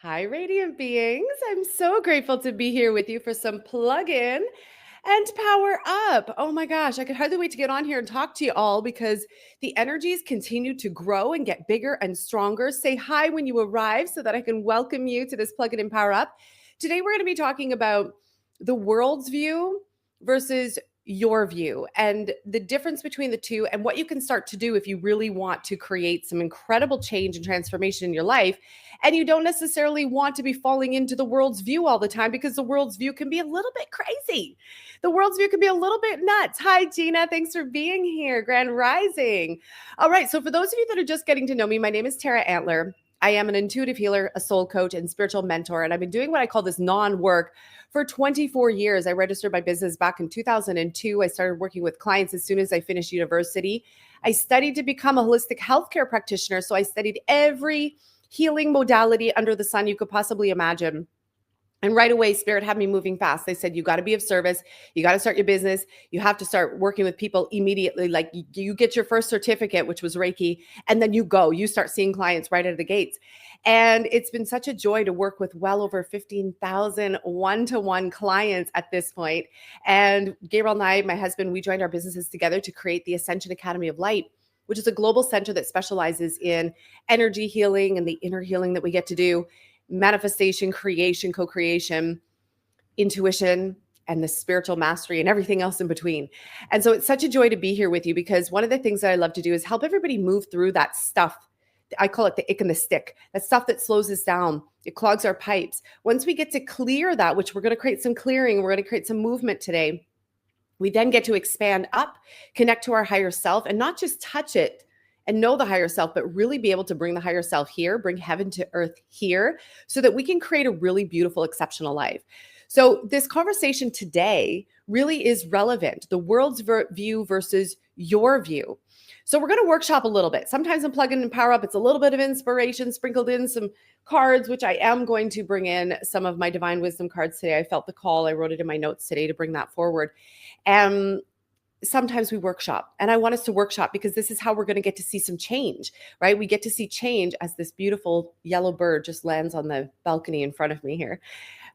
Hi, radiant beings. I'm so grateful to be here with you for some plug in and power up. Oh my gosh, I could hardly wait to get on here and talk to you all because the energies continue to grow and get bigger and stronger. Say hi when you arrive so that I can welcome you to this plug in and power up. Today, we're going to be talking about the world's view versus your view and the difference between the two and what you can start to do if you really want to create some incredible change and transformation in your life and you don't necessarily want to be falling into the world's view all the time because the world's view can be a little bit crazy. The world's view can be a little bit nuts. Hi, Gina. Thanks for being here. Grand Rising. All right. So, for those of you that are just getting to know me, my name is Antler. I am an intuitive healer, a soul coach, and spiritual mentor. And I've been doing what I call this non work for 24 years. I registered my business back in 2002. I started working with clients as soon as I finished university. I studied to become a holistic healthcare practitioner. So, I studied every healing modality under the sun you could possibly imagine. And right away, Spirit had me moving fast. They said, you got to be of service. You got to start your business. You have to start working with people immediately. Like you get your first certificate, which was Reiki, and then you start seeing clients right out of the gates. And it's been such a joy to work with well over 15,000 one-to-one clients at this point. And Gabriel and I, my husband, we joined our businesses together to create the Ascension Academy of Light, which is a global center that specializes in energy healing and the inner healing that we get to do, manifestation, creation, co-creation, intuition, and the spiritual mastery and everything else in between. And so it's such a joy to be here with you because one of the things that I love to do is help everybody move through that stuff. I call it the ick and the stick, that stuff that slows us down. It clogs our pipes. Once we get to clear that, which we're going to create some clearing, we're going to create some movement today, we then get to expand up, connect to our higher self, and not just touch it and know the higher self, but really be able to bring the higher self here, bring heaven to earth here, so that we can create a really beautiful, exceptional life. So this conversation today really is relevant, the world's view versus your view. So we're going to workshop a little bit. Sometimes in Plug In and Power Up, it's a little bit of inspiration sprinkled in, some cards, which I am going to bring in some of my divine wisdom cards today. I felt the call. I wrote it in my notes today to bring that forward. And sometimes we workshop, and I want us to workshop because this is how we're going to get to see some change, right? We get to see change as this beautiful yellow bird just lands on the balcony in front of me here.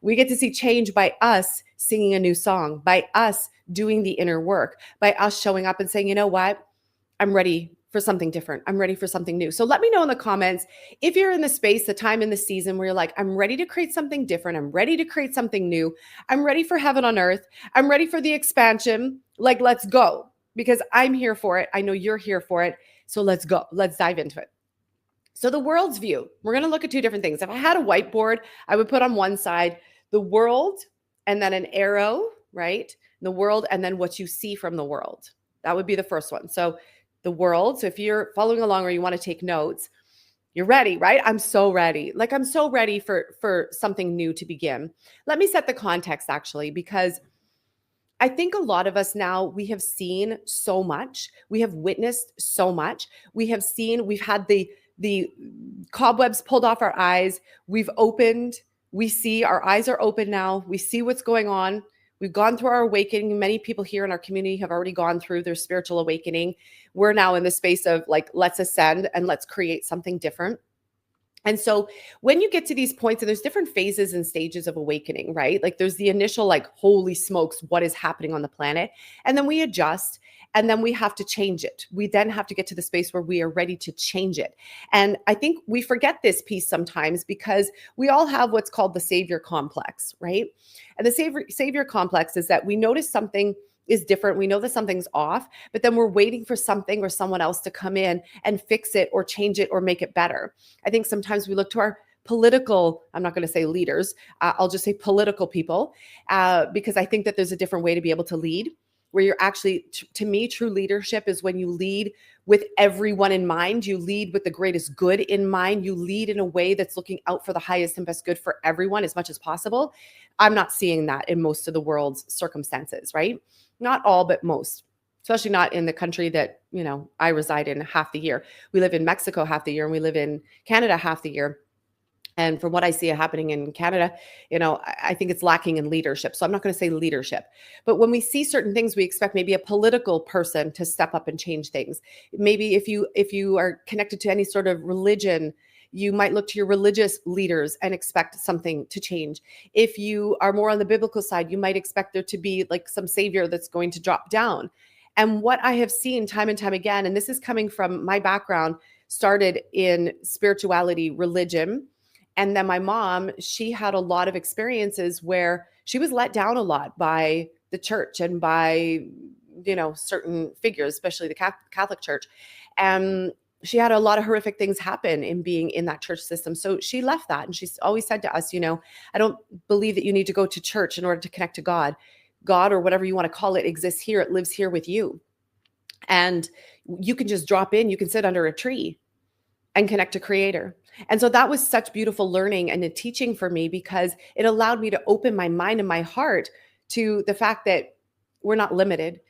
We get to see change by us singing a new song, by us doing the inner work, by us showing up and saying, you know what? I'm ready for something different. I'm ready for something new. So let me know in the comments if you're in the space, the time in the season where you're like, I'm ready to create something different. I'm ready to create something new. I'm ready for heaven on earth. I'm ready for the expansion. Like, let's go, because I'm here for it. I know you're here for it. So let's go. Let's dive into it. So the world's view, we're going to look at two different things. If I had a whiteboard, I would put on one side the world and then an arrow, right? The world and then what you see from the world. That would be the first one. So the world. So if you're following along or you want to take notes, you're ready, right? I'm so ready. Like I'm so ready for something new to begin. Let me set the context actually, because I think a lot of us now, we have seen so much. We have witnessed so much. We've had the cobwebs pulled off our eyes. We've opened. We see, our eyes are open now. We see what's going on. We've gone through our awakening. Many people here in our community have already gone through their spiritual awakening. We're now in the space of like, let's ascend and let's create something different. And so when you get to these points, and there's different phases and stages of awakening, right? Like there's the initial, like, holy smokes, what is happening on the planet? And then we adjust. And then we have to change it. We then have to get to the space where we are ready to change it. And I think we forget this piece sometimes because we all have what's called the savior complex, right? And the savior complex is that we notice something is different. We know that something's off, but then we're waiting for something or someone else to come in and fix it or change it or make it better. I think sometimes we look to our political, I'm not going to say leaders, I'll just say political people, because I think that there's a different way to be able to lead, where you're actually, to me, true leadership is when you lead with everyone in mind. You lead with the greatest good in mind. You lead in a way that's looking out for the highest and best good for everyone as much as possible. I'm not seeing that in most of the world's circumstances, right? Not all, but most, especially not in the country that, I reside in half the year. We live in Mexico half the year, and we live in Canada half the year. And from what I see happening in Canada, I think it's lacking in leadership. So I'm not going to say leadership, but when we see certain things, we expect maybe a political person to step up and change things. Maybe if you are connected to any sort of religion, You might look to your religious leaders and expect something to change. If you are more on the biblical side, you might expect there to be like some savior that's going to drop down. And what I have seen time and time again, and this is coming from my background, started in spirituality, religion. And then my mom, she had a lot of experiences where she was let down a lot by the church and by, certain figures, especially the Catholic Church. And she had a lot of horrific things happen in being in that church system. So she left that. And she's always said to us, I don't believe that you need to go to church in order to connect to God. God, or whatever you want to call it, exists here. It lives here with you. And you can just drop in, you can sit under a tree and connect to Creator. And so that was such beautiful learning and a teaching for me, because it allowed me to open my mind and my heart to the fact that we're not limited.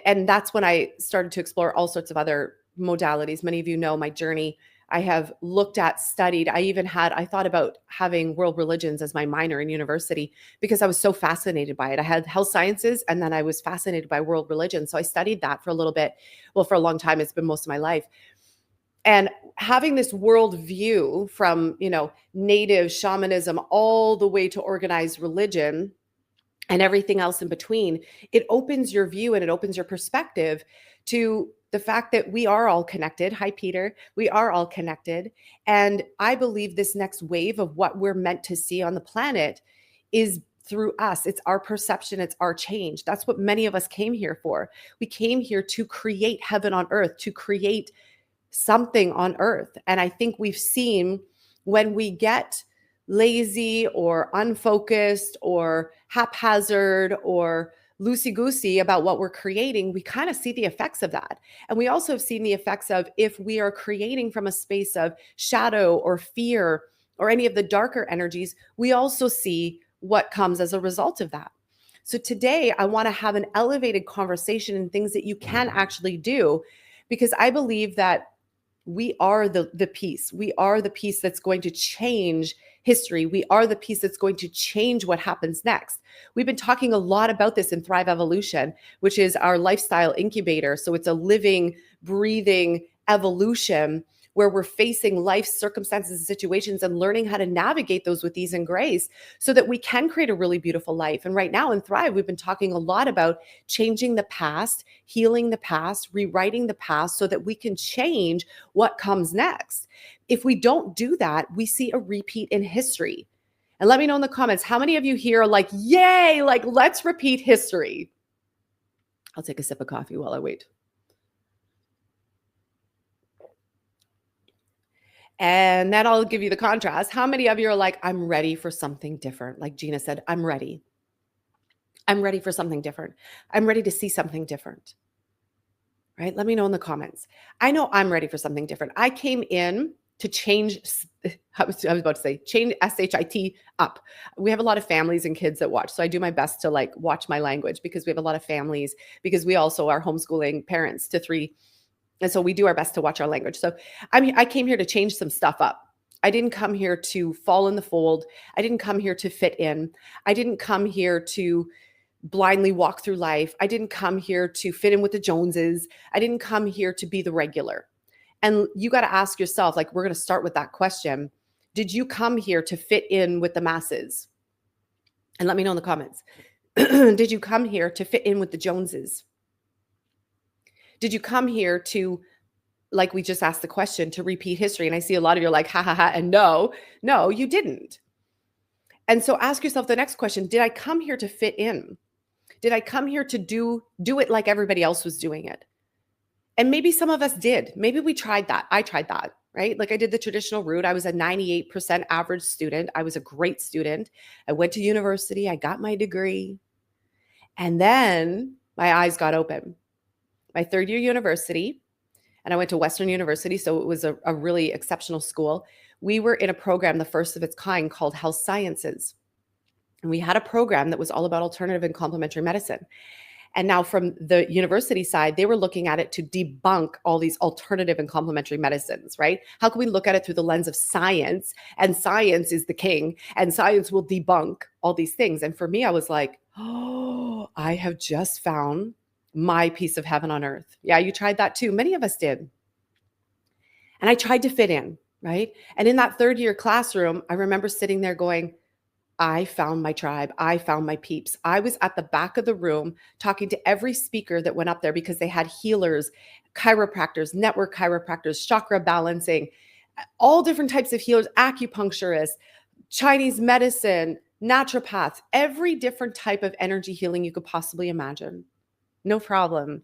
And that's when I started to explore all sorts of other modalities. Many of you know my journey. I have looked at, studied. I thought about having world religions as my minor in university because I was so fascinated by it. I had health sciences and then I was fascinated by world religion. So I studied that for a little bit. Well, for a long time, it's been most of my life. And having this world view from, native shamanism all the way to organized religion and everything else in between, it opens your view and it opens your perspective to the fact that we are all connected. Hi, Peter. We are all connected. And I believe this next wave of what we're meant to see on the planet is through us. It's our perception. It's our change. That's what many of us came here for. We came here to create heaven on earth, to create something on earth. And I think we've seen when we get lazy or unfocused or haphazard or loosey-goosey about what we're creating, we kind of see the effects of that. And we also have seen the effects of if we are creating from a space of shadow or fear or any of the darker energies, we also see what comes as a result of that. So today I want to have an elevated conversation and things that you can actually do, because I believe that we are the piece. We are the piece that's going to change history. We are the piece that's going to change what happens next. We've been talking a lot about this in Thrive Evolution, which is our lifestyle incubator. So it's a living, breathing evolution where we're facing life circumstances and situations and learning how to navigate those with ease and grace so that we can create a really beautiful life. And right now in Thrive, we've been talking a lot about changing the past, healing the past, rewriting the past so that we can change what comes next. If we don't do that, we see a repeat in history. And let me know in the comments, how many of you here are like, yay, like let's repeat history? I'll take a sip of coffee while I wait. And then I'll give you the contrast. How many of you are like, I'm ready for something different? Like Gina said, I'm ready. I'm ready for something different. I'm ready to see something different. Right? Let me know in the comments. I know I'm ready for something different. I came in to change, I was about to say, change SHIT up. We have a lot of families and kids that watch. So I do my best to like watch my language because we have a lot of families, because we also are homeschooling parents to 3. And so we do our best to watch our language. So I came here to change some stuff up. I didn't come here to fall in the fold. I didn't come here to fit in. I didn't come here to blindly walk through life. I didn't come here to fit in with the Joneses. I didn't come here to be the regular. And you got to ask yourself, like, we're going to start with that question. Did you come here to fit in with the masses? And let me know in the comments. Did you come here to fit in with the Joneses? Did you come here to, like we just asked the question, to repeat history? And I see a lot of you are like, ha, ha, ha. And no, you didn't. And so ask yourself the next question. Did I come here to fit in? Did I come here to do it like everybody else was doing it? And maybe some of us did. Maybe we tried that. I tried that, right? Like I did the traditional route. I was a 98% average student. I was a great student. I went to university. I got my degree. And then my eyes got open. My third year university, and I went to Western University, so it was a really exceptional school. We were in a program, the first of its kind, called Health Sciences. And we had a program that was all about alternative and complementary medicine. And now from the university side, they were looking at it to debunk all these alternative and complementary medicines, right? How can we look at it through the lens of science? And science is the king, and science will debunk all these things. And for me, I was like, oh, I have just found my piece of heaven on earth. Yeah, you tried that too. Many of us did. And I tried to fit in, right? And in that third year classroom, I remember sitting there going, I found my tribe. I found my peeps. I was at the back of the room talking to every speaker that went up there because they had healers, chiropractors, network chiropractors, chakra balancing, all different types of healers, acupuncturists, Chinese medicine, naturopaths, every different type of energy healing you could possibly imagine. No problem.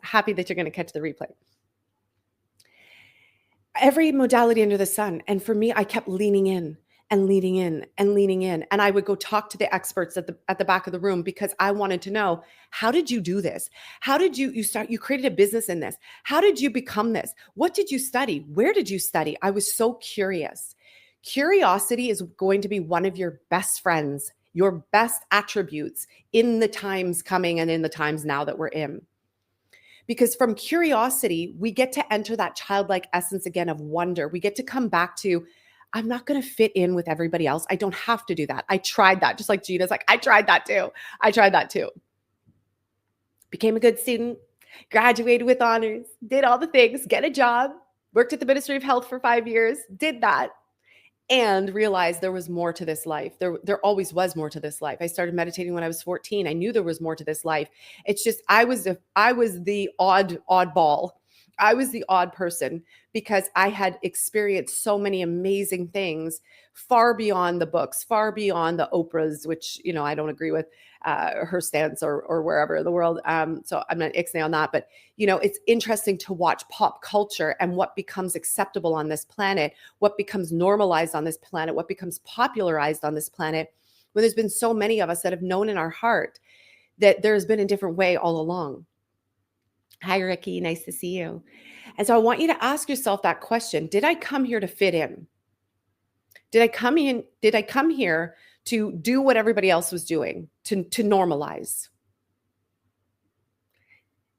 Happy that you're going to catch the replay. Every modality under the sun. And for me, I kept leaning in and leaning in and leaning in. And I would go talk to the experts at the back of the room because I wanted to know, how did you do this? How did you created a business in this? How did you become this? What did you study? Where did you study? I was so curious. Curiosity is going to be one of your best friends, your best attributes in the times coming and in the times now that we're in. Because from curiosity, we get to enter that childlike essence again of wonder. We get to come back to, I'm not going to fit in with everybody else. I don't have to do that. I tried that. Just like Gina's like, I tried that too. I tried that too. Became a good student, graduated with honors, did all the things, get a job, worked at the Ministry of Health for 5 years, did that, and realized there was more to this life. There always was more to this life. I started meditating when I was 14. I knew there was more to this life. It's just I was the oddball. I was the odd person because I had experienced so many amazing things far beyond the books, far beyond the Oprahs, which, I don't agree with her stance or wherever in the world. So I'm not ixnay on that, but it's interesting to watch pop culture and what becomes acceptable on this planet, what becomes normalized on this planet, what becomes popularized on this planet, when there's been so many of us that have known in our heart that there's been a different way all along. Hi, Ricky. Nice to see you. And so I want you to ask yourself that question. Did I come here to fit in? Did I come here to do what everybody else was doing, to normalize?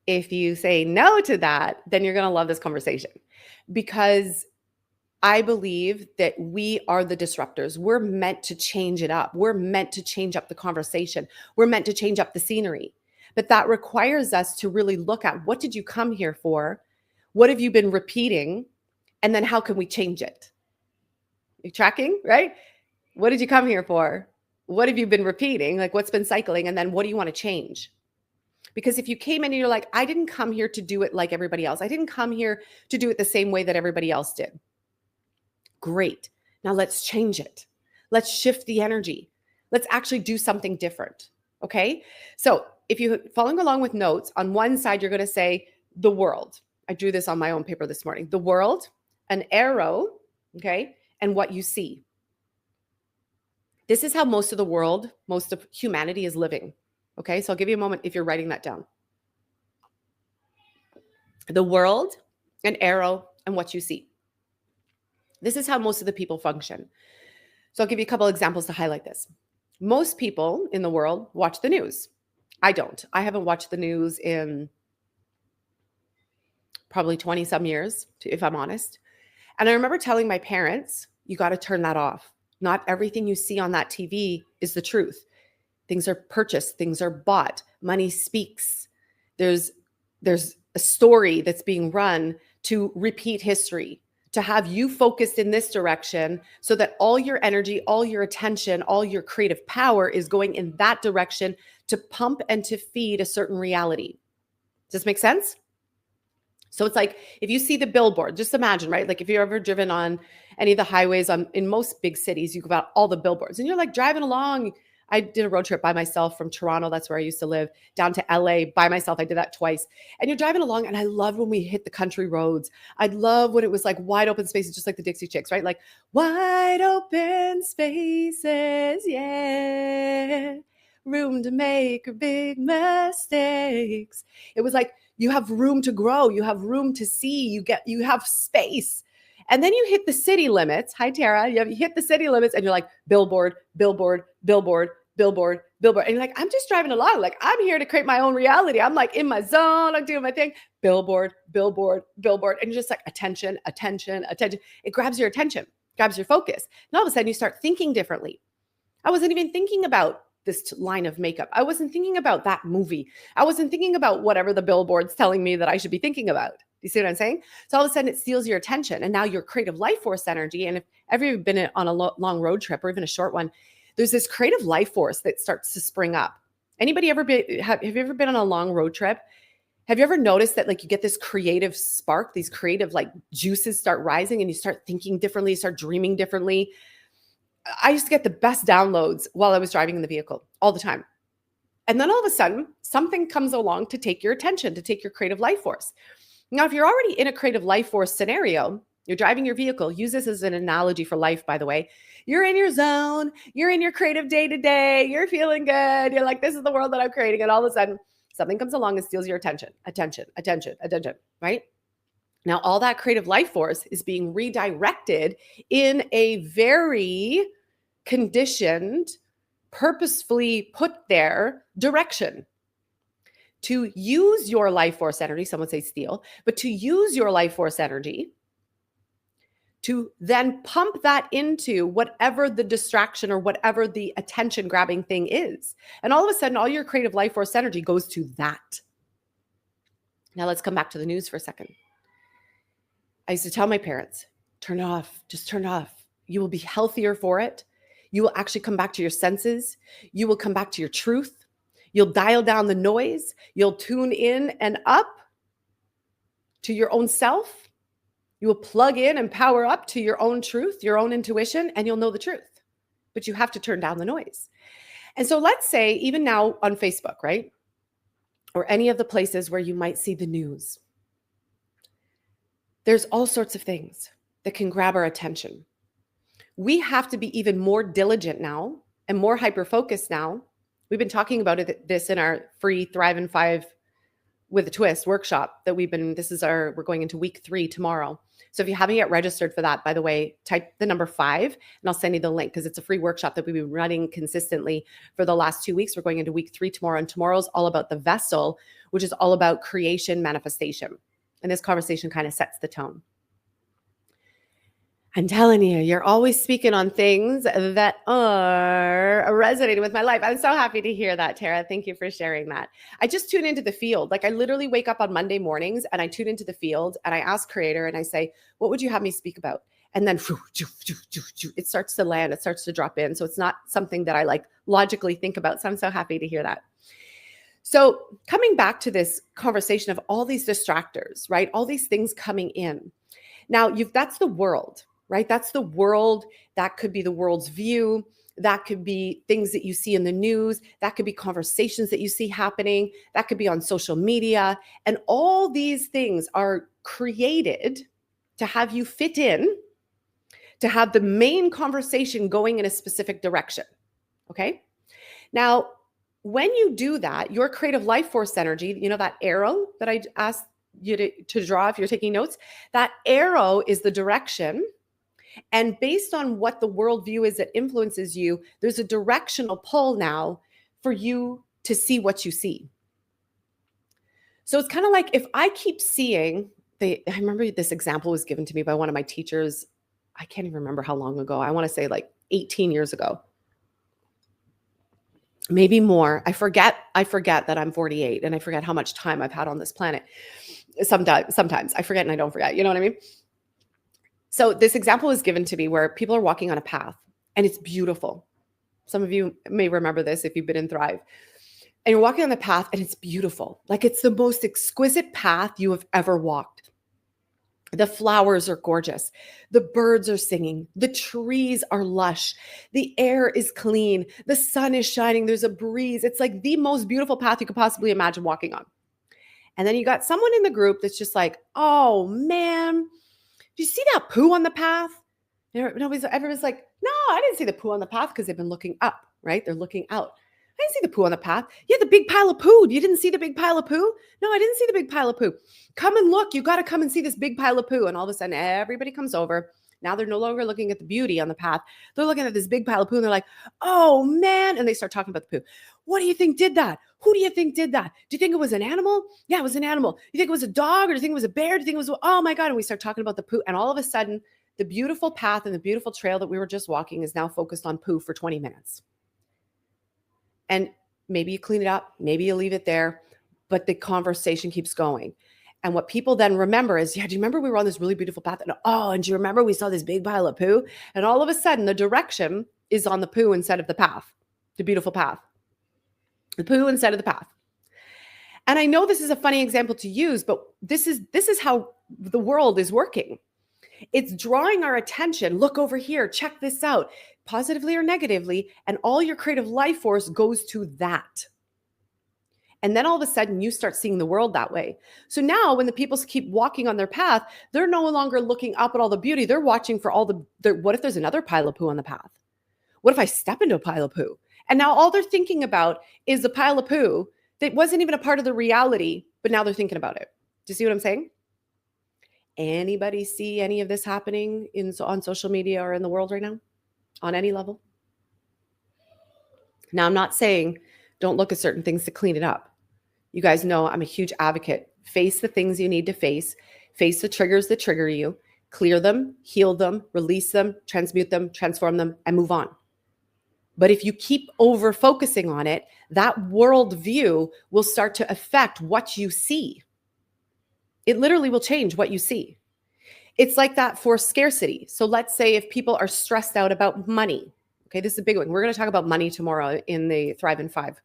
If you say no to that, then you're going to love this conversation, because I believe that we are the disruptors. We're meant to change it up. We're meant to change up the conversation. We're meant to change up the scenery. But that requires us to really look at, what did you come here for? What have you been repeating? And then how can we change it? You're tracking, right? What did you come here for? What have you been repeating? Like, what's been cycling? And then what do you want to change? Because if you came in and you're like, I didn't come here to do it like everybody else. I didn't come here to do it the same way that everybody else did. Great. Now let's change it. Let's shift the energy. Let's actually do something different. Okay. So if you're following along with notes, on one side, you're going to say the world. I drew this on my own paper this morning. The world, an arrow, okay, and what you see. This is how most of the world, most of humanity is living. Okay, so I'll give you a moment if you're writing that down. The world, an arrow, and what you see. This is how most of the people function. So I'll give you a couple examples to highlight this. Most people in the world watch the news. I don't. I haven't watched the news in probably 20 some years, if I'm honest. And I remember telling my parents, you got to turn that off. Not everything you see on that TV is the truth. Things are purchased, things are bought, money speaks. There's a story that's being run to repeat history, to have you focused in this direction so that all your energy, all your attention, all your creative power is going in that direction to pump and to feed a certain reality. Does this make sense? So it's like, if you see the billboard, just imagine, right? Like if you've ever driven on any of the highways in most big cities, you go about all the billboards and you're like driving along. I did a road trip by myself from Toronto, that's where I used to live, down to LA by myself. I did that twice. And you're driving along, and I love when we hit the country roads. I love when it was like wide open spaces, just like the Dixie Chicks, right? Like wide open spaces, yeah. Room to make big mistakes. It was like, you have room to grow. You have room to see. You have space. And then you hit the city limits. Hi, Tara. You hit the city limits and you're like, billboard, billboard, billboard, billboard, billboard. And you're like, I'm just driving along. Like, I'm here to create my own reality. I'm like in my zone. I'm doing my thing. Billboard, billboard, billboard. And you're just like, attention, attention, attention. It grabs your attention, grabs your focus. And all of a sudden you start thinking differently. I wasn't even thinking about this line of makeup. I wasn't thinking about that movie. I wasn't thinking about whatever the billboard's telling me that I should be thinking about. You see what I'm saying? So all of a sudden it steals your attention, and now your creative life force energy. And if ever you've been on a long road trip or even a short one, there's this creative life force that starts to spring up. Anybody ever been, have you ever been on a long road trip? Have you ever noticed that like you get this creative spark, these creative like juices start rising and you start thinking differently, you start dreaming differently? I used to get the best downloads while I was driving in the vehicle all the time. And then all of a sudden, something comes along to take your attention, to take your creative life force. Now, if you're already in a creative life force scenario, you're driving your vehicle, use this as an analogy for life, by the way. You're in your zone, you're in your creative day to day, you're feeling good, you're like, this is the world that I'm creating. And all of a sudden, something comes along and steals your attention, right? Now, all that creative life force is being redirected in a very conditioned, purposefully put there direction to use your life force energy. Some would say steal, but to use your life force energy to then pump that into whatever the distraction or whatever the attention grabbing thing is. And all of a sudden, all your creative life force energy goes to that. Now let's come back to the news for a second. I used to tell my parents, turn it off, just turn it off. You will be healthier for it. You will actually come back to your senses. You will come back to your truth. You'll dial down the noise. You'll tune in and up to your own self. You will plug in and power up to your own truth, your own intuition, and you'll know the truth. But you have to turn down the noise. And so let's say even now on Facebook, right? Or any of the places where you might see the news. There's all sorts of things that can grab our attention. We have to be even more diligent now and more hyper-focused now. We've been talking about this in our free Thrive in 5 with a Twist workshop that we're going into week 3 tomorrow. So if you haven't yet registered for that, by the way, type the number 5 and I'll send you the link because it's a free workshop that we've been running consistently for the last 2 weeks. We're going into week 3 tomorrow, and tomorrow's all about the vessel, which is all about creation manifestation. And this conversation kind of sets the tone. I'm telling you, you're always speaking on things that are resonating with my life. I'm so happy to hear that, Tara. Thank you for sharing that. I just tune into the field. Like I literally wake up on Monday mornings and I tune into the field and I ask Creator and I say, what would you have me speak about? And then it starts to land, it starts to drop in. So it's not something that I like logically think about. So I'm so happy to hear that. So coming back to this conversation of all these distractors, right? All these things coming in. Now that's the world. Right? That's the world. That could be the world's view. That could be things that you see in the news. That could be conversations that you see happening. That could be on social media. And all these things are created to have you fit in, to have the main conversation going in a specific direction. Okay? Now, when you do that, your creative life force energy, you know that arrow that I asked you to draw if you're taking notes, that arrow is the direction. And based on what the worldview is that influences you, there's a directional pull now for you to see what you see. So it's kind of like if I keep seeing, I remember this example was given to me by one of my teachers. I can't even remember how long ago. I want to say like 18 years ago. Maybe more. I forget that I'm 48 and I forget how much time I've had on this planet. Sometimes I forget and I don't forget. You know what I mean? So this example was given to me where people are walking on a path and it's beautiful. Some of you may remember this if you've been in Thrive. And you're walking on the path and it's beautiful. Like it's the most exquisite path you have ever walked. The flowers are gorgeous. The birds are singing. The trees are lush. The air is clean. The sun is shining. There's a breeze. It's like the most beautiful path you could possibly imagine walking on. And then you got someone in the group that's just like, oh man, do you see that poo on the path? Everybody's like, no, I didn't see the poo on the path because they've been looking up, right? They're looking out. I didn't see the poo on the path. Yeah, the big pile of poo. You didn't see the big pile of poo? No, I didn't see the big pile of poo. Come and look. You got to come and see this big pile of poo. And all of a sudden, everybody comes over. Now they're no longer looking at the beauty on the path. They're looking at this big pile of poo and they're like, oh man. And they start talking about the poo. What do you think did that? Who do you think did that? Do you think it was an animal? Yeah, it was an animal. You think it was a dog or do you think it was a bear? Do you think it was, oh my God. And we start talking about the poo. And all of a sudden, the beautiful path and the beautiful trail that we were just walking is now focused on poo for 20 minutes. And maybe you clean it up. Maybe you leave it there. But the conversation keeps going. And what people then remember is, yeah, do you remember we were on this really beautiful path? And oh, and do you remember we saw this big pile of poo? And all of a sudden, the direction is on the poo instead of the path, the beautiful path. The poo instead of the path. And I know this is a funny example to use, but this is how the world is working. It's drawing our attention. Look over here, check this out, positively or negatively, and all your creative life force goes to that. And then all of a sudden you start seeing the world that way. So now when the people keep walking on their path, they're no longer looking up at all the beauty. They're watching for all what if there's another pile of poo on the path? What if I step into a pile of poo? And now all they're thinking about is the pile of poo that wasn't even a part of the reality, but now they're thinking about it. Do you see what I'm saying? Anybody see any of this happening on social media or in the world right now on any level? Now, I'm not saying don't look at certain things to clean it up. You guys know I'm a huge advocate. Face the things you need to face the triggers that trigger you, clear them, heal them, release them, transmute them, transform them, and move on. But if you keep over focusing on it, that worldview will start to affect what you see. It literally will change what you see. It's like that for scarcity. So let's say if people are stressed out about money, okay, this is a big one. We're going to talk about money tomorrow in the Thrive in 5.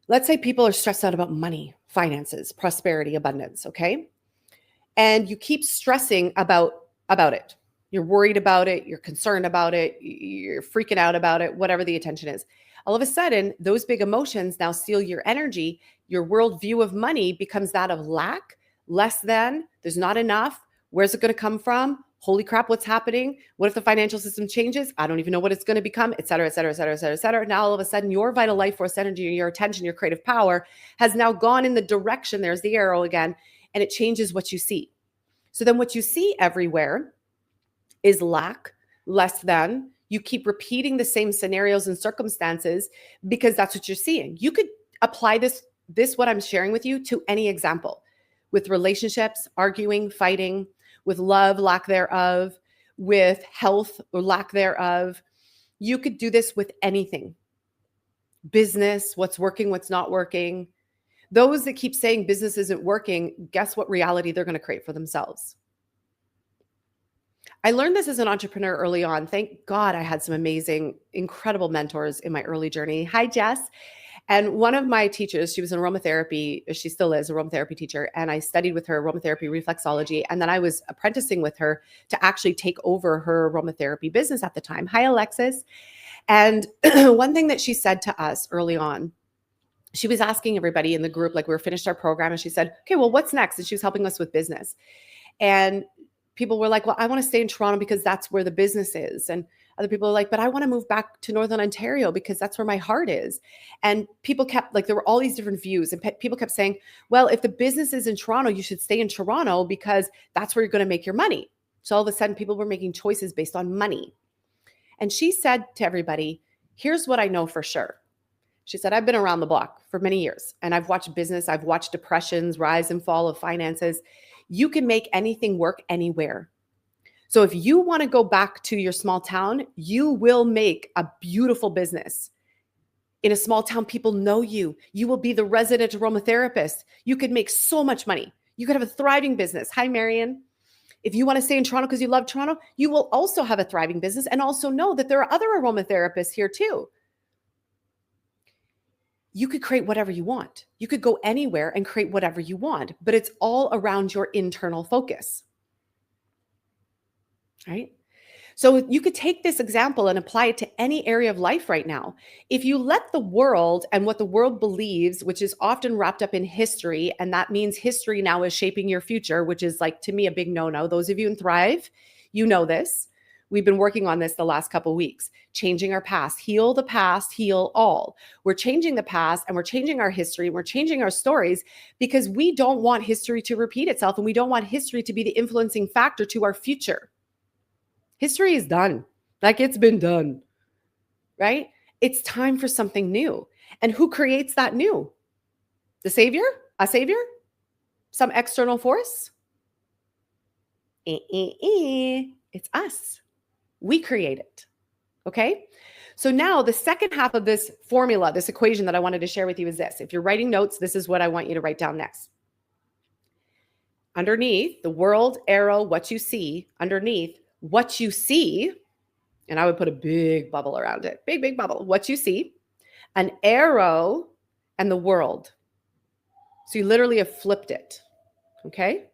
Let's say people are stressed out about money, finances, prosperity, abundance, okay? And you keep stressing about it. You're worried about it, you're concerned about it, you're freaking out about it, whatever the attention is. All of a sudden, those big emotions now steal your energy. Your worldview of money becomes that of lack, less than, there's not enough. Where's it going to come from? Holy crap, what's happening? What if the financial system changes? I don't even know what it's going to become, et cetera, et cetera, et cetera, et cetera, et cetera. Now, all of a sudden, your vital life force energy, your attention, your creative power has now gone in the direction, there's the arrow again, and it changes what you see. So then what you see everywhere is lack, less than. You keep repeating the same scenarios and circumstances because that's what you're seeing. You could apply this what I'm sharing with you to any example, with relationships, arguing, fighting, with love, lack thereof, with health or lack thereof. You could do this with anything. Business, what's working, what's not working. Those that keep saying business isn't working, guess what reality they're going to create for themselves? I learned this as an entrepreneur early on. Thank God I had some amazing, incredible mentors in my early journey. Hi, Jess. And one of my teachers, she was an aromatherapy, she still is a aromatherapy teacher. And I studied with her aromatherapy reflexology. And then I was apprenticing with her to actually take over her aromatherapy business at the time. Hi, Alexis. And one thing that she said to us early on, she was asking everybody in the group, like we were finished our program, and she said, okay, well, what's next? And she was helping us with business. And people were like, well, I want to stay in Toronto because that's where the business is. And other people are like, but I want to move back to Northern Ontario because that's where my heart is. And people kept, like, there were all these different views. And people kept saying, well, if the business is in Toronto, you should stay in Toronto because that's where you're going to make your money. So all of a sudden, people were making choices based on money. And she said to everybody, here's what I know for sure. She said, I've been around the block for many years and I've watched business. I've watched depressions, rise and fall of finances. You can make anything work anywhere. So if you want to go back to your small town, you will make a beautiful business. In a small town, people know you. You will be the resident aromatherapist. You could make so much money. You could have a thriving business. Hi, Marion. If you want to stay in Toronto because you love Toronto, you will also have a thriving business and also know that there are other aromatherapists here too. You could create whatever you want. You could go anywhere and create whatever you want, but it's all around your internal focus. Right? So you could take this example and apply it to any area of life right now. If you let the world and what the world believes, which is often wrapped up in history, and that means history now is shaping your future, which is, like, to me, a big no-no. Those of you in Thrive, you know this. We've been working on this the last couple of weeks, changing our past, heal the past, heal all. We're changing the past and we're changing our history. We're changing our stories because we don't want history to repeat itself and we don't want history to be the influencing factor to our future. History is done. Like, it's been done, right? It's time for something new. And who creates that new? The savior? A savior? Some external force? It's us. We create it. Okay? So now the second half of this formula, this equation that I wanted to share with you is this. If you're writing notes, this is what I want you to write down next. underneath the world, arrow, what you see, underneath what you see, and I would put a big bubble around it, big, big bubble, what you see, an arrow, and the world. So you literally have flipped it. Okay.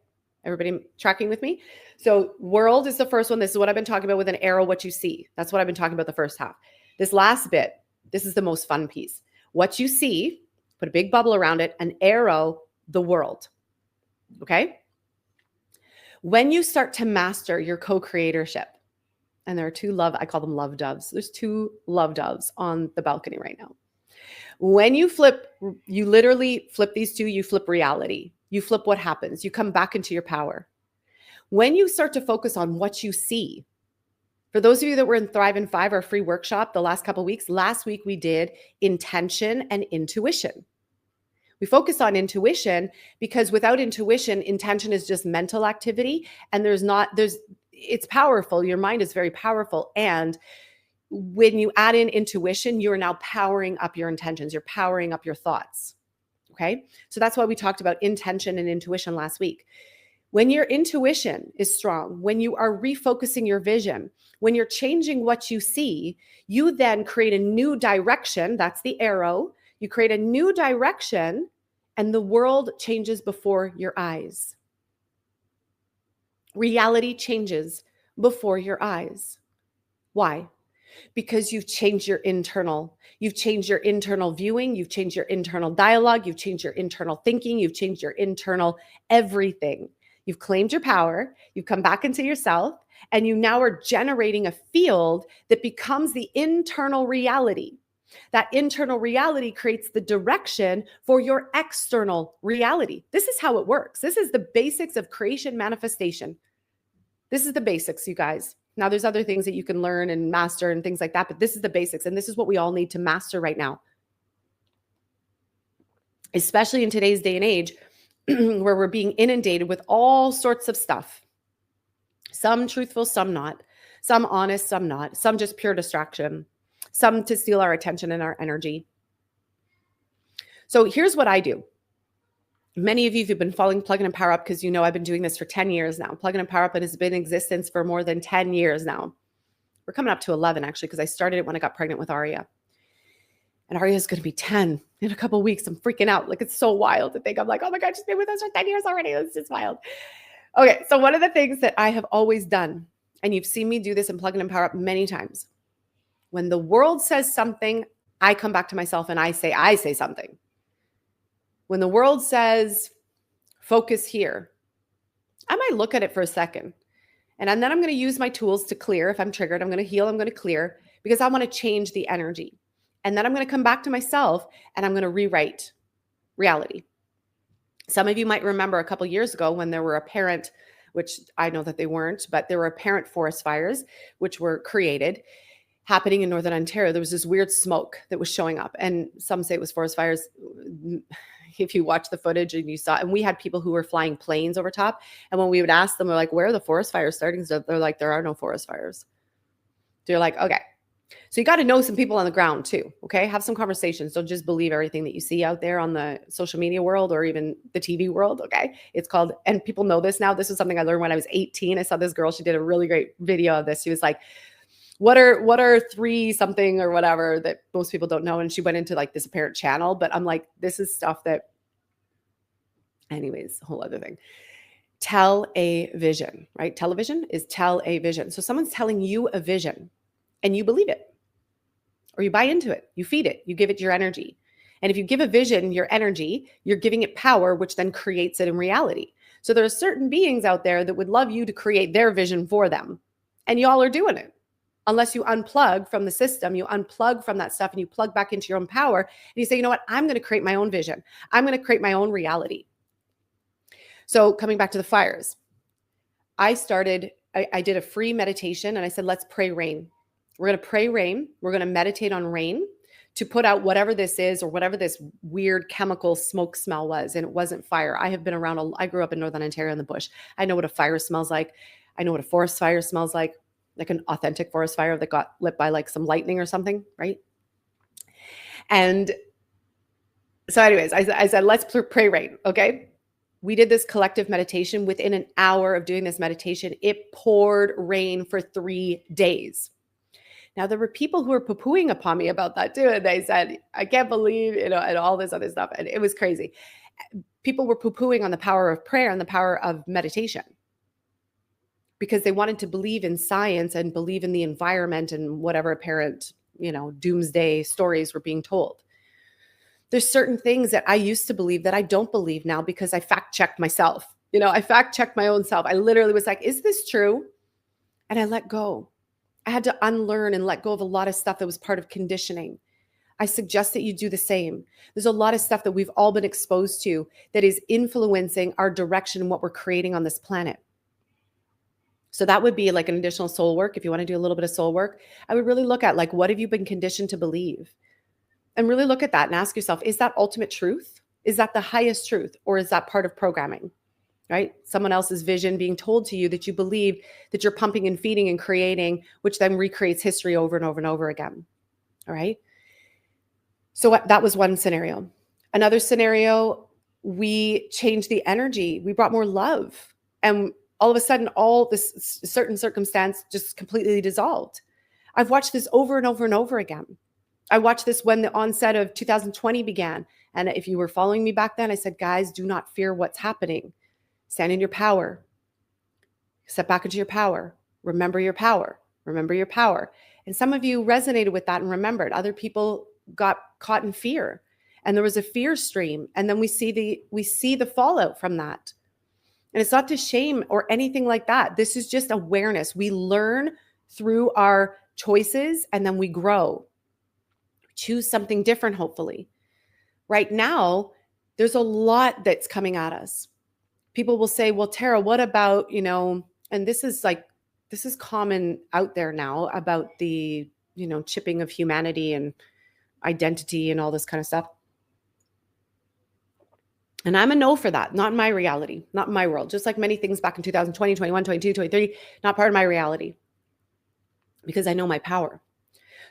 Everybody tracking with me? So world is the first one. This is what I've been talking about with an arrow, what you see. That's what I've been talking about the first half. This last bit, this is the most fun piece. What you see, put a big bubble around it, an arrow, the world. Okay. When you start to master your co-creatorship, and there are two I call them love doves. There's two love doves on the balcony right now. When you flip, you literally flip these two, you flip reality. You flip what happens. You come back into your power. When you start to focus on what you see, for those of you that were in Thrive in 5, our free workshop the last couple of weeks, last week we did intention and intuition. We focus on intuition because without intuition, intention is just mental activity, and it's powerful. Your mind is very powerful. And when you add in intuition, you're now powering up your intentions. You're powering up your thoughts. Okay. So that's why we talked about intention and intuition last week. When your intuition is strong, when you are refocusing your vision, when you're changing what you see, you then create a new direction. That's the arrow. You create a new direction and the world changes before your eyes. Reality changes before your eyes. Why? Because you've changed your internal viewing, you've changed your internal dialogue, you've changed your internal thinking, you've changed your internal everything. You've claimed your power, you've come back into yourself, and you now are generating a field that becomes the internal reality. That internal reality creates the direction for your external reality. This is how it works. This is the basics of creation manifestation. This is the basics, you guys. Now, there's other things that you can learn and master and things like that, but this is the basics. And this is what we all need to master right now, especially in today's day and age where we're being inundated with all sorts of stuff. Some truthful, some not. Some honest, some not. Some just pure distraction. Some to steal our attention and our energy. So here's what I do. Many of you have been following Plug In and Power Up because you know I've been doing this for 10 years now. Plug In and Power Up has been in existence for more than 10 years now. We're coming up to 11 actually, because I started it when I got pregnant with Aria. And Aria is going to be 10 in a couple of weeks. I'm freaking out. Like, it's so wild to think. I'm like, oh my God, she's been with us for 10 years already. It's just wild. Okay, so one of the things that I have always done, and you've seen me do this in Plug In and Power Up many times, when the world says something, I come back to myself and I say something. When the world says, focus here, I might look at it for a second. And then I'm going to use my tools to clear. If I'm triggered, I'm going to heal, I'm going to clear because I want to change the energy. And then I'm going to come back to myself and I'm going to rewrite reality. Some of you might remember a couple of years ago when there were apparent, which I know that they weren't, but there were apparent forest fires, which were created happening in Northern Ontario. There was this weird smoke that was showing up, and some say it was forest fires. If you watch the footage and you saw, and we had people who were flying planes over top. And when we would ask them, they're like, where are the forest fires starting? So they're like, there are no forest fires. They're like, okay. So you got to know some people on the ground too. Okay. Have some conversations. Don't just believe everything that you see out there on the social media world or even the TV world. Okay. It's called, and people know this now. This is something I learned when I was 18. I saw this girl, she did a really great video of this. She was like, what are 3 something or whatever that most people don't know? And she went into like this apparent channel, but I'm like, this is stuff that, anyways, whole other thing. Tell a vision, right? Television is tell a vision. So someone's telling you a vision and you believe it or you buy into it, you feed it, you give it your energy. And if you give a vision your energy, you're giving it power, which then creates it in reality. So there are certain beings out there that would love you to create their vision for them. And y'all are doing it. Unless you unplug from the system, you unplug from that stuff and you plug back into your own power and you say, you know what, I'm going to create my own vision. I'm going to create my own reality. So coming back to the fires, I did a free meditation and I said, let's pray rain. We're going to pray rain. We're going to meditate on rain to put out whatever this is or whatever this weird chemical smoke smell was. And it wasn't fire. I have been around, I grew up in Northern Ontario in the bush. I know what a fire smells like. I know what a forest fire smells like an authentic forest fire that got lit by like some lightning or something, right? And so anyways, I said, let's pray rain, okay? We did this collective meditation. Within an hour of doing this meditation, it poured rain for 3 days. Now, there were people who were poo-pooing upon me about that too. And they said, I can't believe, and all this other stuff. And it was crazy. People were poo-pooing on the power of prayer and the power of meditation because they wanted to believe in science and believe in the environment and whatever apparent, doomsday stories were being told. There's certain things that I used to believe that I don't believe now because I fact-checked myself. I fact-checked my own self. I literally was like, is this true? And I let go. I had to unlearn and let go of a lot of stuff that was part of conditioning. I suggest that you do the same. There's a lot of stuff that we've all been exposed to that is influencing our direction and what we're creating on this planet. So that would be like an additional soul work. If you want to do a little bit of soul work, I would really look at like, what have you been conditioned to believe? And really look at that and ask yourself, is that ultimate truth? Is that the highest truth? Or is that part of programming, right? Someone else's vision being told to you that you believe that you're pumping and feeding and creating, which then recreates history over and over and over again. All right. So that was one scenario. Another scenario, we changed the energy. We brought more love. And all of a sudden, all this certain circumstance just completely dissolved. I've watched this over and over and over again. I watched this when the onset of 2020 began. And if you were following me back then, I said, guys, do not fear what's happening. Stand in your power. Step back into your power. Remember your power. Remember your power. And some of you resonated with that and remembered. Other people got caught in fear. And there was a fear stream. And then we see the fallout from that. And it's not to shame or anything like that. This is just awareness. We learn through our choices and then we grow. Choose something different, hopefully. Right now, there's a lot that's coming at us. People will say, well, Tara, what about, and this is common out there now about the, chipping of humanity and identity and all this kind of stuff. And I'm a no for that. Not in my reality, not in my world. Just like many things back in 2020, 21, 22, 23, not part of my reality because I know my power.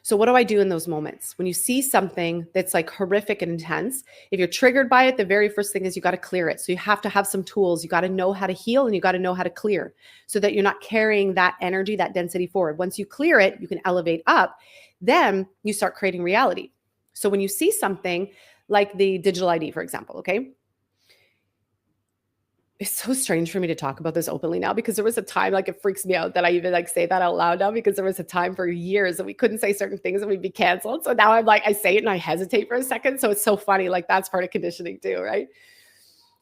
So what do I do in those moments? When you see something that's like horrific and intense, if you're triggered by it, the very first thing is you got to clear it. So you have to have some tools. You got to know how to heal and you got to know how to clear so that you're not carrying that energy, that density forward. Once you clear it, you can elevate up. Then you start creating reality. So when you see something like the digital ID, for example, okay? It's so strange for me to talk about this openly now because there was a time, like it freaks me out that I even like say that out loud now because there was a time for years that we couldn't say certain things and we'd be canceled. So now I'm like, I say it and I hesitate for a second. So it's so funny. Like that's part of conditioning too, right?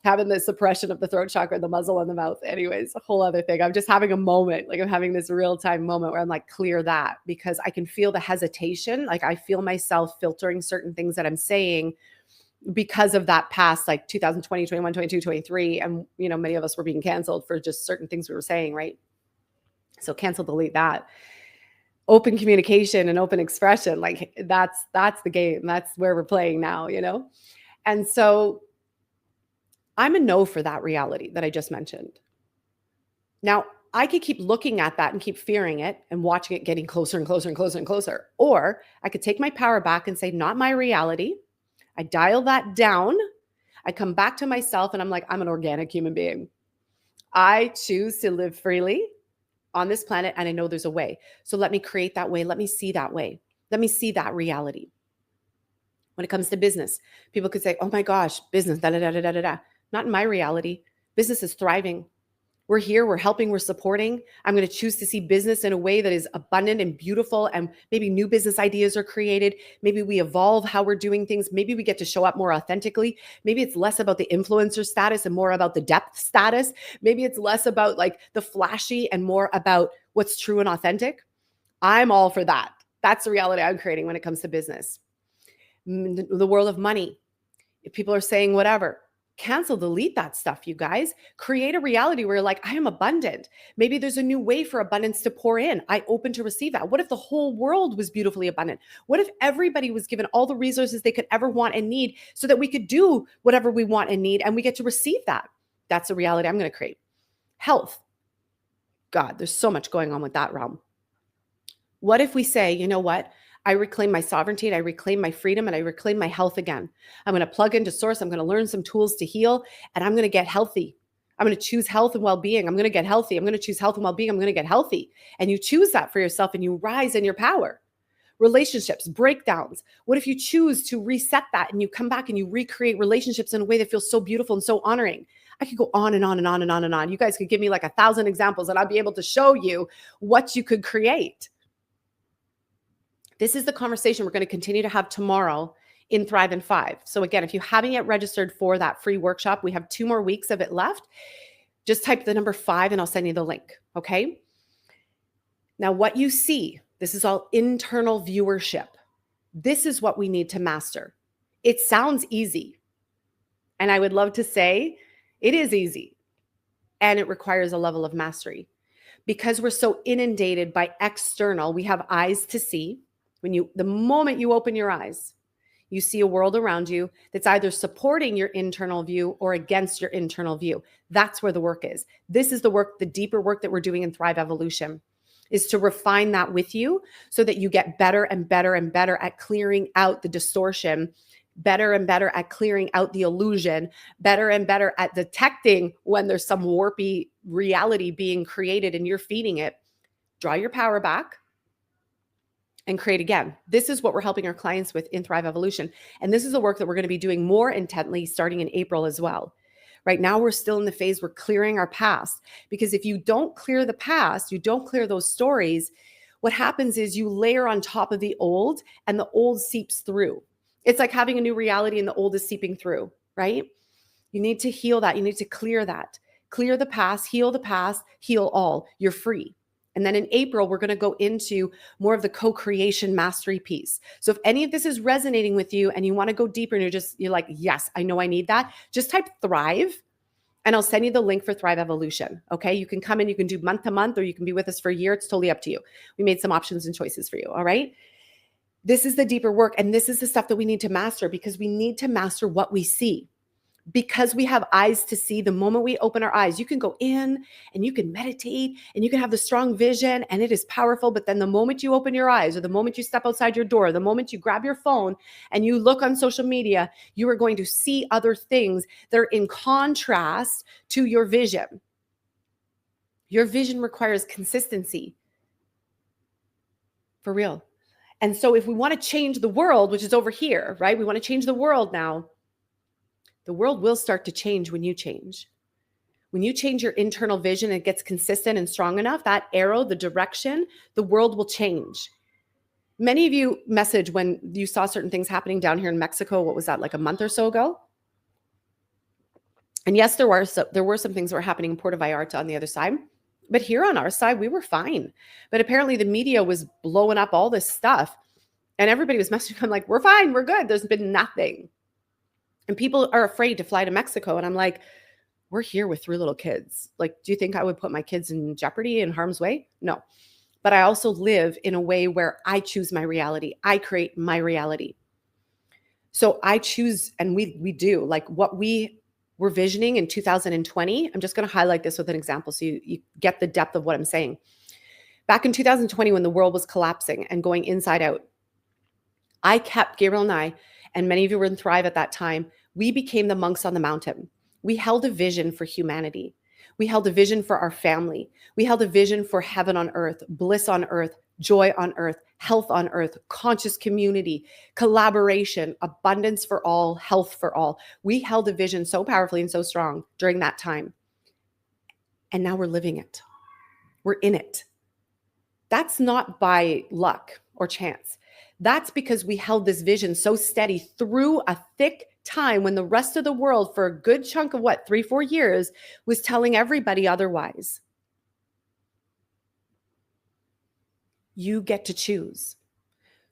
Having the suppression of the throat chakra, the muzzle on the mouth. Anyways, a whole other thing. I'm just having a moment, like I'm having this real time moment where I'm like, clear that because I can feel the hesitation. Like I feel myself filtering certain things that I'm saying because of that past like 2020, 21, 22, 23. And, many of us were being canceled for just certain things we were saying, right? So cancel, delete that. Open communication and open expression. Like that's the game. That's where we're playing now, And so I'm a no for that reality that I just mentioned. Now, I could keep looking at that and keep fearing it and watching it getting closer and closer and closer and closer. Or I could take my power back and say, not my reality. I dial that down. I come back to myself and I'm like, I'm an organic human being. I choose to live freely on this planet and I know there's a way. So let me create that way. Let me see that way. Let me see that reality. When it comes to business, people could say, oh my gosh, business, da, da, da, da, da, da. Not in my reality. Business is thriving. We're here, we're helping, we're supporting. I'm going to choose to see business in a way that is abundant and beautiful, and maybe new business ideas are created. Maybe we evolve how we're doing things. Maybe we get to show up more authentically. Maybe it's less about the influencer status and more about the depth status. Maybe it's less about like the flashy and more about what's true and authentic. I'm all for that. That's the reality I'm creating when it comes to business. The world of money. If people are saying whatever, cancel, delete that stuff, you guys. Create a reality where you're like, I am abundant. Maybe there's a new way for abundance to pour in. I open to receive that. What if the whole world was beautifully abundant? What if everybody was given all the resources they could ever want and need so that we could do whatever we want and need and we get to receive that? That's a reality I'm going to create. Health. God, there's so much going on with that realm. What if we say, you know what? I reclaim my sovereignty and I reclaim my freedom and I reclaim my health again. I'm going to plug into source. I'm going to learn some tools to heal and I'm going to get healthy. I'm going to choose health and well-being. I'm going to get healthy. I'm going to choose health and well-being. I'm going to get healthy. And you choose that for yourself and you rise in your power. Relationships, breakdowns. What if you choose to reset that and you come back and you recreate relationships in a way that feels so beautiful and so honoring? I could go on and on and on and on and on. You guys could give me like 1,000 examples and I'd be able to show you what you could create. This is the conversation we're going to continue to have tomorrow in Thrive in 5. So again, if you haven't yet registered for that free workshop, we have 2 more weeks of it left. Just type the number 5 and I'll send you the link. Okay. Now what you see, this is all internal viewership. This is what we need to master. It sounds easy. And I would love to say it is easy. And it requires a level of mastery. Because we're so inundated by external, we have eyes to see. The moment you open your eyes, you see a world around you that's either supporting your internal view or against your internal view. That's where the work is. This is the work, the deeper work that we're doing in Thrive Evolution, is to refine that with you so that you get better and better and better at clearing out the distortion, better and better at clearing out the illusion, better and better at detecting when there's some warpy reality being created and you're feeding it. Draw your power back and create again. This is what we're helping our clients with in Thrive Evolution. And this is the work that we're going to be doing more intently starting in April as well. Right now, we're still in the phase we're clearing our past, because if you don't clear the past, you don't clear those stories, what happens is you layer on top of the old and the old seeps through. It's like having a new reality and the old is seeping through, right? You need to heal that. You need to clear that. Clear the past, heal all. You're free. And then in April, we're going to go into more of the co-creation mastery piece. So if any of this is resonating with you and you want to go deeper and you're like, yes, I know I need that, just type Thrive and I'll send you the link for Thrive Evolution. Okay. You can come in, you can do month to month, or you can be with us for a year. It's totally up to you. We made some options and choices for you. All right. This is the deeper work. And this is the stuff that we need to master, because we need to master what we see. Because we have eyes to see, the moment we open our eyes, you can go in and you can meditate and you can have the strong vision and it is powerful. But then the moment you open your eyes, or the moment you step outside your door, the moment you grab your phone and you look on social media, you are going to see other things that are in contrast to your vision. Your vision requires consistency. For real. And so if we want to change the world, which is over here, right? We want to change the world now. The world will start to change when you change. When you change your internal vision, it gets consistent and strong enough, that arrow, the direction, the world will change. Many of you messaged when you saw certain things happening down here in Mexico. What was that, like a month or so ago? And yes, there were some things that were happening in Puerto Vallarta on the other side. But here on our side, we were fine. But apparently the media was blowing up all this stuff. And everybody was messaging. I'm like, we're fine. We're good. There's been nothing. And people are afraid to fly to Mexico. And I'm like, we're here with 3 little kids. Like, do you think I would put my kids in jeopardy, in harm's way? No. But I also live in a way where I choose my reality. I create my reality. So I choose, and we do, like what we were visioning in 2020. I'm just going to highlight this with an example so you get the depth of what I'm saying. Back in 2020, when the world was collapsing and going inside out, I kept, Gabriel and I, and many of you were in Thrive at that time, we became the monks on the mountain. We held a vision for humanity. We held a vision for our family. We held a vision for heaven on earth, bliss on earth, joy on earth, health on earth, conscious community, collaboration, abundance for all, health for all. We held a vision so powerfully and so strong during that time. And now we're living it. We're in it. That's not by luck or chance. That's because we held this vision so steady through a thick time when the rest of the world, for a good chunk of 3-4 years, was telling everybody otherwise. You get to choose.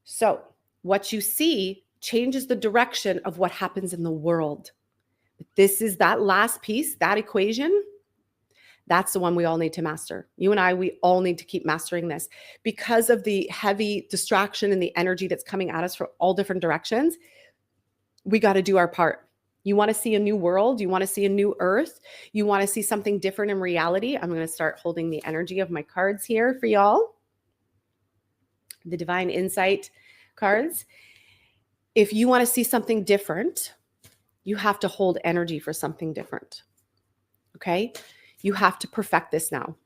So what you see changes the direction of what happens in the world. But this is that last piece, that equation. That's the one we all need to master. You and I, we all need to keep mastering this because of the heavy distraction and the energy that's coming at us from all different directions. We got to do our part. You want to see a new world? You want to see a new earth? You want to see something different in reality? I'm going to start holding the energy of my cards here for y'all. The divine insight cards. If you want to see something different, you have to hold energy for something different. Okay? You have to perfect this now.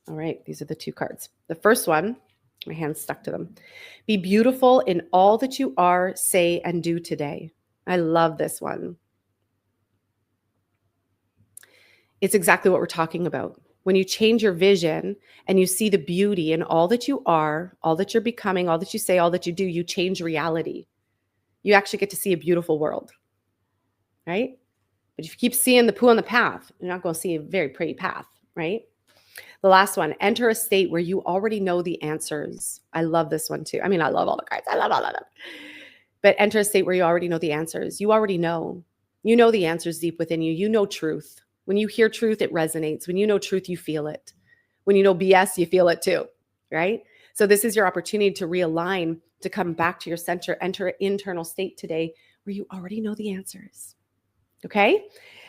All right, these are the two cards. The first one, my hand's stuck to them. Be beautiful in all that you are, say, and do today. I love this one. It's exactly what we're talking about. When you change your vision and you see the beauty in all that you are, all that you're becoming, all that you say, all that you do, you change reality. You actually get to see a beautiful world, right? But if you keep seeing the poo on the path, you're not going to see a very pretty path, right? The last one, enter a state where you already know the answers. I love this one too. I mean, I love all the cards. I love all of them. But enter a state where you already know the answers. You already know. You know the answers deep within you. You know truth. When you hear truth, it resonates. When you know truth, you feel it. When you know BS, you feel it too, right? So this is your opportunity to realign, to come back to your center, enter an internal state today where you already know the answers. Okay?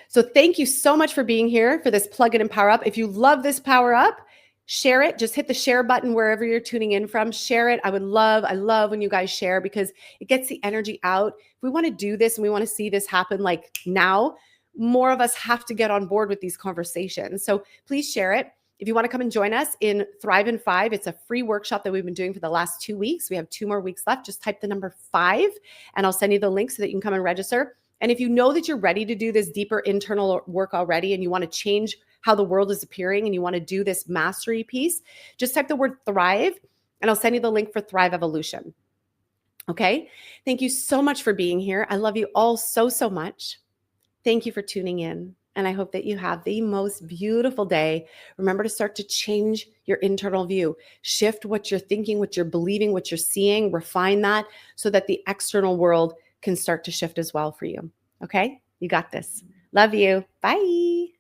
So thank you so much for being here for this Plug In and Power Up. If you love this Power Up, share it. Just hit the share button wherever you're tuning in from. Share it. I love when you guys share because it gets the energy out. If we want to do this and we want to see this happen like now, more of us have to get on board with these conversations. So please share it. If you want to come and join us in Thrive in 5, it's a free workshop that we've been doing for the last 2 weeks. We have 2 more weeks left. Just type the number 5 and I'll send you the link so that you can come and register. And if you know that you're ready to do this deeper internal work already and you want to change how the world is appearing and you want to do this mastery piece, just type the word Thrive and I'll send you the link for Thrive Evolution. Okay? Thank you so much for being here. I love you all so, so much. Thank you for tuning in. And I hope that you have the most beautiful day. Remember to start to change your internal view. Shift what you're thinking, what you're believing, what you're seeing. Refine that so that the external world can start to shift as well for you. Okay? You got this. Love you. Bye.